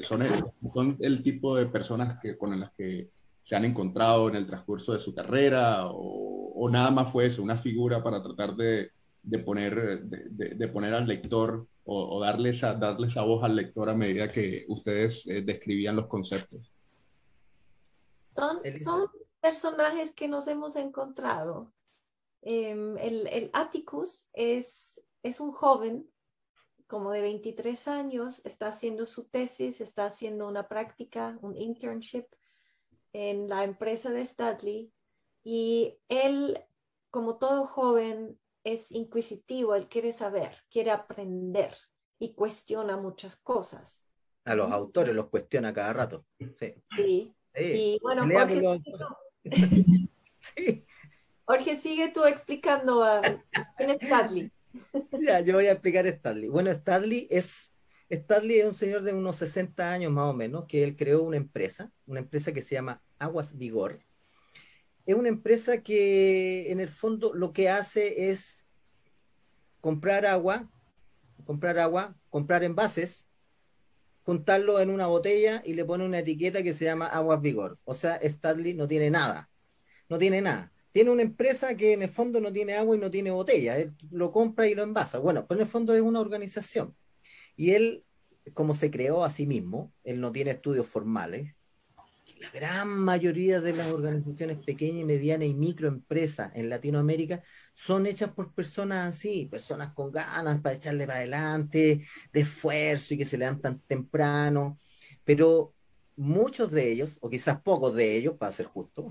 ¿Son el tipo de personas con las que se han encontrado en el transcurso de su carrera o nada más fue eso, una figura para tratar de poner al lector o darle esa voz al lector a medida que ustedes describían los conceptos? Son personajes que nos hemos encontrado. El Atticus es un joven como de 23 años, está haciendo su tesis, está haciendo una práctica, un internship en la empresa de Studley, y él, como todo joven, es inquisitivo, él quiere saber, quiere aprender y cuestiona muchas cosas. A los autores los cuestiona cada rato. Sí. Y bueno, Jorge, sigue tú explicando quién es Studley. Ya, yo voy a explicar a Studley. Bueno, Studley es un señor de unos 60 años más o menos, que él creó una empresa que se llama Aguas Vigor. Es una empresa que en el fondo lo que hace es comprar agua, comprar envases, juntarlo en una botella y le pone una etiqueta que se llama Aguas Vigor. O sea, Studley no tiene nada. Tiene una empresa que en el fondo no tiene agua y no tiene botella. Él lo compra y lo envasa. Bueno, pero en el fondo es una organización. Y él, como se creó a sí mismo, él no tiene estudios formales. La gran mayoría de las organizaciones pequeñas, medianas y microempresas en Latinoamérica son hechas por personas así, personas con ganas para echarle para adelante, de esfuerzo y que se levantan temprano. Pero muchos de ellos, o quizás pocos de ellos, para ser justo,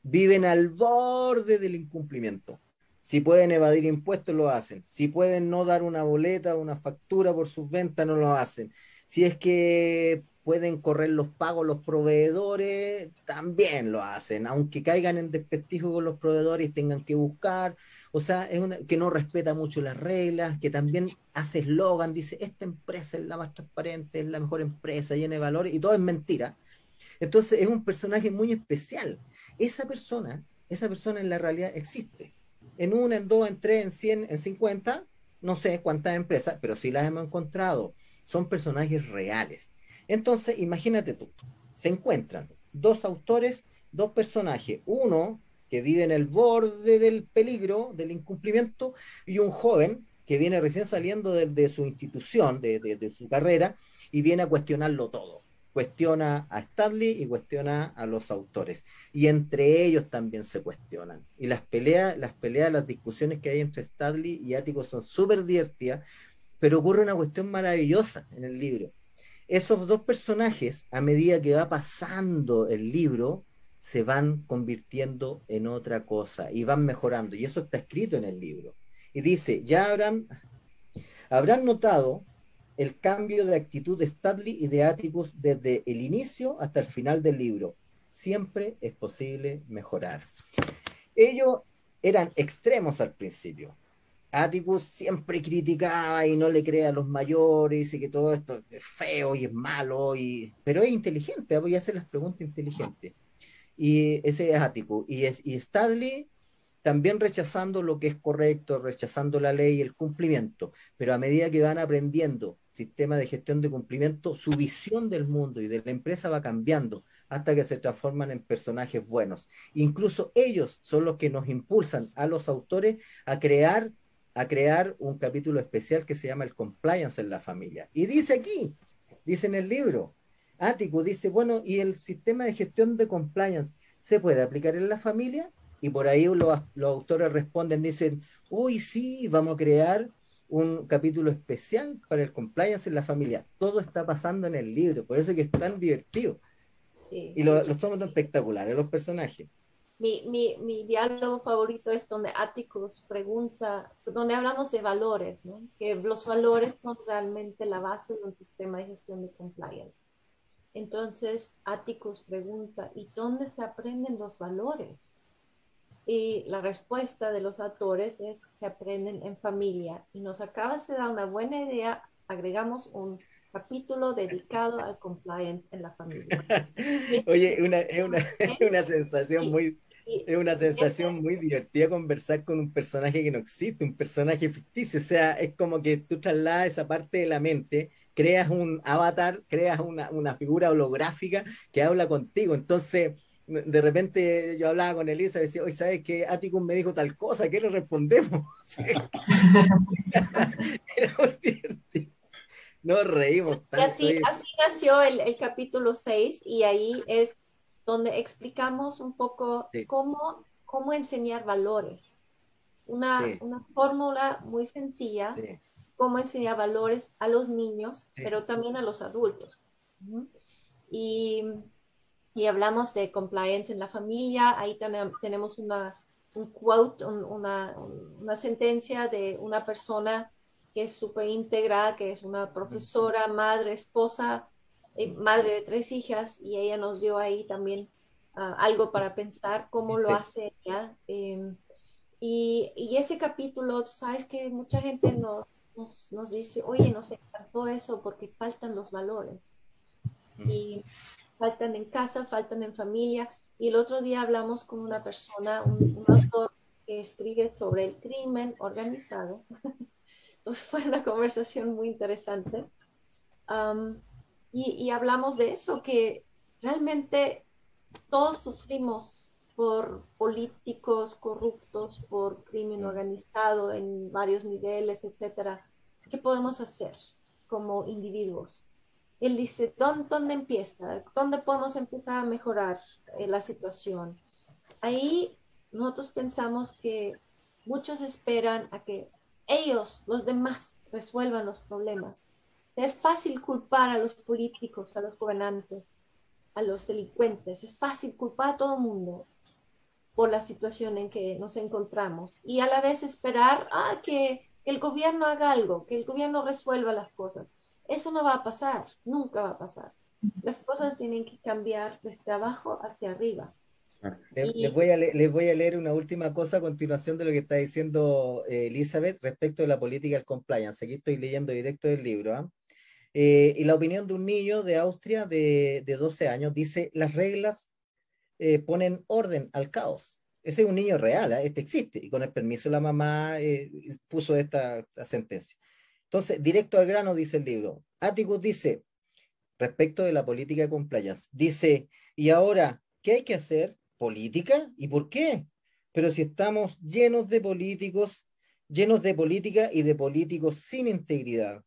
viven al borde del incumplimiento. Si pueden evadir impuestos, lo hacen. Si pueden no dar una boleta o una factura por sus ventas, no lo hacen. Si es que pueden correr los pagos los proveedores, también lo hacen, aunque caigan en desprestigio con los proveedores y tengan que buscar. O sea, que no respeta mucho las reglas, que también hace eslogan, dice, esta empresa es la más transparente, es la mejor empresa, llena de valores, y todo es mentira. Entonces es un personaje muy especial. Esa persona en la realidad existe. En una, en dos, en tres, en 100, en 50, no sé cuántas empresas, pero sí las hemos encontrado. Son personajes reales. Entonces, imagínate tú, se encuentran dos autores, dos personajes, uno que vive en el borde del peligro, del incumplimiento, y un joven que viene recién saliendo de su institución, de su carrera, y viene a cuestionarlo todo. Cuestiona a Stanley y cuestiona a los autores. Y entre ellos también se cuestionan. Y las discusiones que hay entre Stanley y Ático son súper divertidas, pero ocurre una cuestión maravillosa en el libro. Esos dos personajes, a medida que va pasando el libro, se van convirtiendo en otra cosa y van mejorando. Y eso está escrito en el libro. Y dice, ya habrán notado el cambio de actitud de Stanley y de Atticus desde el inicio hasta el final del libro. Siempre es posible mejorar. Ellos eran extremos al principio. Atticus siempre criticaba y no le cree a los mayores, dice que todo esto es feo y es malo, pero es inteligente, voy a hacer las preguntas inteligentes. Y ese es Atticus. Y Stanley también rechazando lo que es correcto, rechazando la ley y el cumplimiento, pero a medida que van aprendiendo sistema de gestión de cumplimiento, su visión del mundo y de la empresa va cambiando hasta que se transforman en personajes buenos. Incluso ellos son los que nos impulsan a los autores a crear un capítulo especial que se llama el compliance en la familia. Y dice aquí, dice en el libro, Atticus dice, bueno, ¿y el sistema de gestión de compliance se puede aplicar en la familia? Y por ahí los autores responden, dicen, uy, sí, vamos a crear un capítulo especial para el compliance en la familia. Todo está pasando en el libro, por eso es que es tan divertido. Sí. Y los son espectaculares, los personajes. Mi diálogo favorito es donde Atticus pregunta, donde hablamos de valores, ¿no? Que los valores son realmente la base de un sistema de gestión de compliance. Entonces Atticus pregunta, ¿y dónde se aprenden los valores? Y la respuesta de los autores es, se aprenden en familia. Y nos acabas de dar una buena idea, agregamos un capítulo dedicado al compliance en la familia. Oye, es una sensación muy... Es una sensación muy divertida conversar con un personaje que no existe, un personaje ficticio. O sea, es como que tú trasladas esa parte de la mente, creas un avatar, creas una figura holográfica que habla contigo. Entonces, de repente yo hablaba con Elisa y decía, oye, ¿sabes qué? Atticus me dijo tal cosa, ¿qué le respondemos? Era muy divertido. Nos reímos tanto. Y así nació el capítulo 6 y ahí es donde explicamos un poco sí. cómo enseñar valores. Una fórmula muy sencilla, sí. Cómo enseñar valores a los niños, sí. Pero también a los adultos. Y hablamos de compliance en la familia, ahí tenemos un quote, una sentencia de una persona que es súper íntegra, que es una profesora, madre, esposa, madre de 3 hijas, y ella nos dio ahí también algo para pensar cómo lo hace ella. Y ese capítulo, sabes que mucha gente nos dice, oye, nos encantó eso porque faltan los valores. Y faltan en casa, faltan en familia. Y el otro día hablamos con una persona, un autor que escribe sobre el crimen organizado. Entonces fue una conversación muy interesante. Y hablamos de eso, que realmente todos sufrimos por políticos corruptos, por crimen organizado en varios niveles, etcétera. ¿Qué podemos hacer como individuos? Él dice, ¿dónde empieza? ¿Dónde podemos empezar a mejorar la situación? Ahí nosotros pensamos que muchos esperan a que ellos, los demás, resuelvan los problemas. Es fácil culpar a los políticos, a los gobernantes, a los delincuentes. Es fácil culpar a todo el mundo por la situación en que nos encontramos. Y a la vez esperar que el gobierno haga algo, que el gobierno resuelva las cosas. Eso no va a pasar, nunca va a pasar. Las cosas tienen que cambiar desde abajo hacia arriba. Les voy a leer una última cosa a continuación de lo que está diciendo Elizabeth respecto de la política del compliance. Aquí estoy leyendo directo del libro. Y la opinión de un niño de Austria de 12 años dice, las reglas ponen orden al caos. Ese es un niño real, este existe, y con el permiso de la mamá puso esta sentencia. Entonces, directo al grano dice el libro. Atticus dice, respecto de la política de compliance, dice, y ahora, ¿qué hay que hacer? ¿Política? ¿Y por qué? Pero si estamos llenos de políticos, llenos de política y de políticos sin integridad.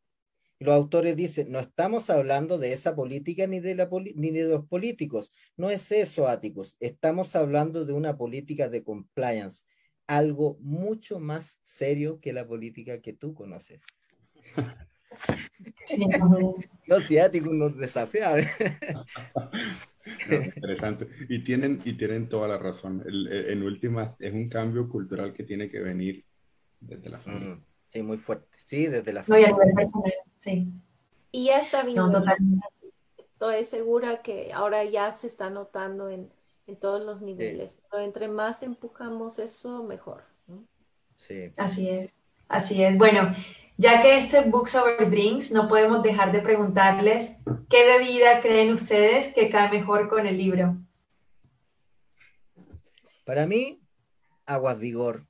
Los autores dicen, no estamos hablando de esa política ni de los políticos. No es eso, Atticus. Estamos hablando de una política de compliance, algo mucho más serio que la política que tú conoces. No, si Atticus nos desafía. No, interesante. Y tienen toda la razón. En últimas, es un cambio cultural que tiene que venir desde la familia. Sí, muy fuerte. Sí, desde la No, y a familia. nivel personal, sí. Y ya está No, viniendo. totalmente. Estoy segura que ahora ya se está notando en todos los niveles. Sí, Pero entre más empujamos eso, mejor, ¿no? sí. Así es, así es. Bueno, ya que este Books Over Drinks, no podemos dejar de preguntarles qué bebida creen ustedes que cae mejor con el libro. Para mí, Aguas Vigor,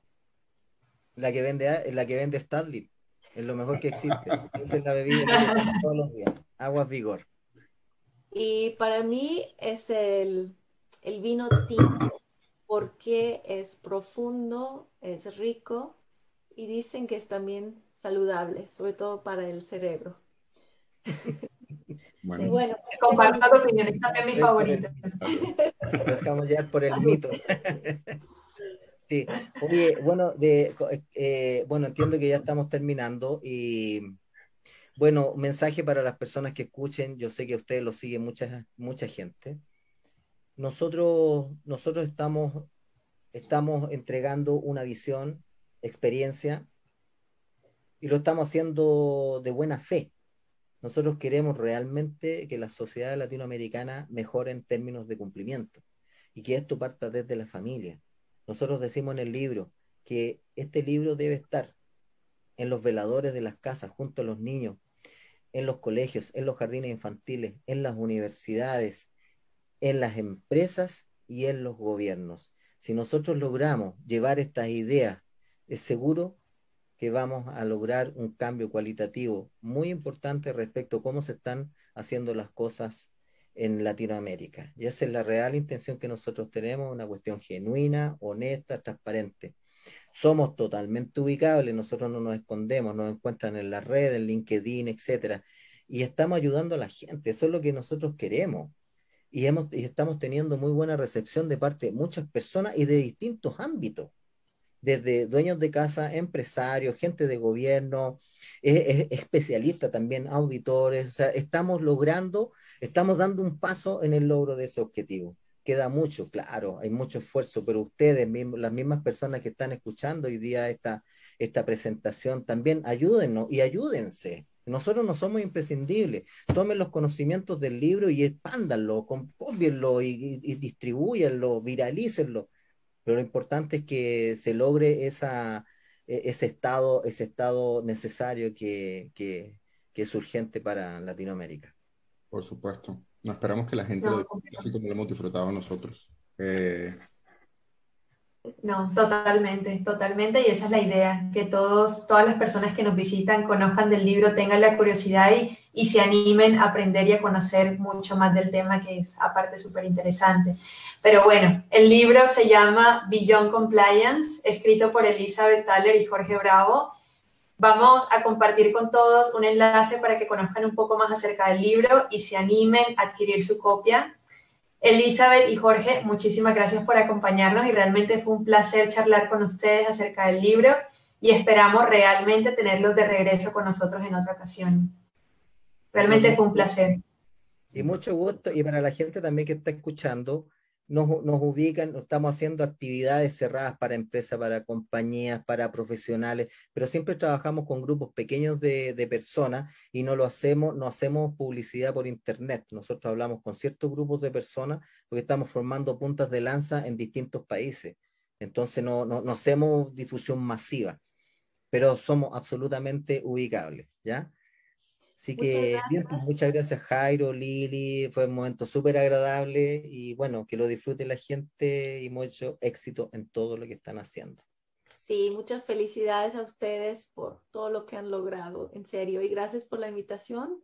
la que vende Stanley, es lo mejor que existe. Esa es la bebida que yo tomo todos los días. Aguas Vigor. Y para mí es el vino tinto, porque es profundo, es rico y dicen que es también saludable, sobre todo para el cerebro. Bueno, Sí. Bueno, Comparto tu opinión, es también mi favorito. Nos dejamos llevar por el mito. Sí. Oye, bueno, bueno, entiendo que ya estamos terminando y bueno, un mensaje para las personas que escuchen, yo sé que a ustedes lo sigue mucha gente. Nosotros estamos entregando una visión, experiencia, y lo estamos haciendo de buena fe. Nosotros queremos realmente que la sociedad latinoamericana mejore en términos de cumplimiento y que esto parta desde la familia. Nosotros decimos en el libro que este libro debe estar en los veladores de las casas, junto a los niños, en los colegios, en los jardines infantiles, en las universidades, en las empresas y en los gobiernos. Si nosotros logramos llevar estas ideas, es seguro que vamos a lograr un cambio cualitativo muy importante respecto a cómo se están haciendo las cosas en Latinoamérica. Y esa es la real intención que nosotros tenemos, una cuestión genuina, honesta, transparente. Somos totalmente ubicables, nosotros no nos escondemos, nos encuentran en las redes, en LinkedIn, etcétera, y estamos ayudando a la gente, eso es lo que nosotros queremos. Y estamos teniendo muy buena recepción de parte de muchas personas y de distintos ámbitos, desde dueños de casa, empresarios, gente de gobierno, especialistas también, auditores. O sea, estamos dando un paso en el logro de ese objetivo. Queda mucho, claro, hay mucho esfuerzo, pero ustedes mismos, las mismas personas que están escuchando hoy día esta presentación, también ayúdennos y ayúdense. Nosotros no somos imprescindibles. Tomen los conocimientos del libro y expándanlo, cópienlo y distribúyanlo, viralícenlo, pero lo importante es que se logre ese estado necesario que es urgente para Latinoamérica. por supuesto. No esperamos que la gente lo disfrute así como lo hemos disfrutado nosotros. No, totalmente, totalmente, y esa es la idea, que todas las personas que nos visitan conozcan del libro, tengan la curiosidad y se animen a aprender y a conocer mucho más del tema, que es aparte súper interesante. Pero bueno, el libro se llama Beyond Compliance, escrito por Elizabeth Thaler y Jorge Bravo. Vamos a compartir con todos un enlace para que conozcan un poco más acerca del libro y se animen a adquirir su copia. Elizabeth y Jorge, muchísimas gracias por acompañarnos y realmente fue un placer charlar con ustedes acerca del libro y esperamos realmente tenerlos de regreso con nosotros en otra ocasión. Realmente fue un placer. Y mucho gusto, y para la gente también que está escuchando, nos ubican, estamos haciendo actividades cerradas para empresas, para compañías, para profesionales, pero siempre trabajamos con grupos pequeños de personas y no hacemos publicidad por internet. Nosotros hablamos con ciertos grupos de personas porque estamos formando puntas de lanza en distintos países. Entonces no hacemos difusión masiva, pero somos absolutamente ubicables, ¿ya? Así que bien, pues, muchas gracias Jairo, Lili, fue un momento súper agradable y bueno, que lo disfrute la gente y mucho éxito en todo lo que están haciendo. Sí, muchas felicidades a ustedes por todo lo que han logrado, en serio, y gracias por la invitación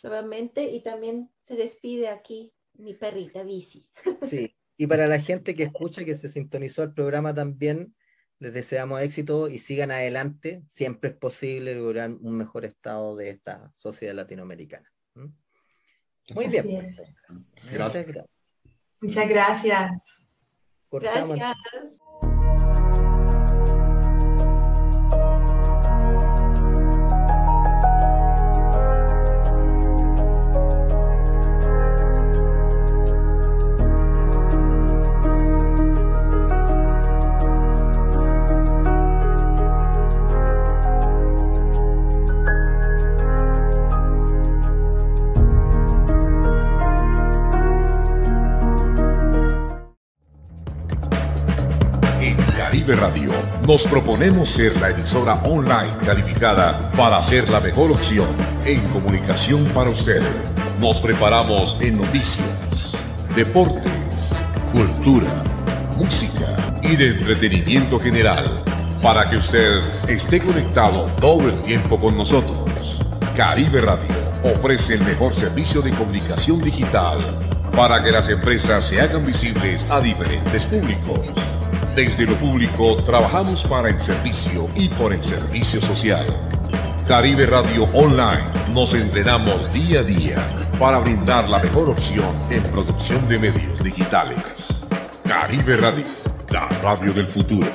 nuevamente, y también se despide aquí mi perrita Bici. Sí, y para la gente que escucha, que se sintonizó el programa también, les deseamos éxito y sigan adelante. Siempre es posible lograr un mejor estado de esta sociedad latinoamericana. Muy bien. Gracias. Muchas gracias. Muchas gracias. Cortamos. Gracias. Caribe Radio, nos proponemos ser la emisora online calificada para ser la mejor opción en comunicación para usted. Nos preparamos en noticias, deportes, cultura, música y de entretenimiento general para que usted esté conectado todo el tiempo con nosotros. Caribe Radio ofrece el mejor servicio de comunicación digital para que las empresas se hagan visibles a diferentes públicos. Desde lo público trabajamos para el servicio y por el servicio social. Caribe Radio Online nos entrenamos día a día para brindar la mejor opción en producción de medios digitales. Caribe Radio, la radio del futuro.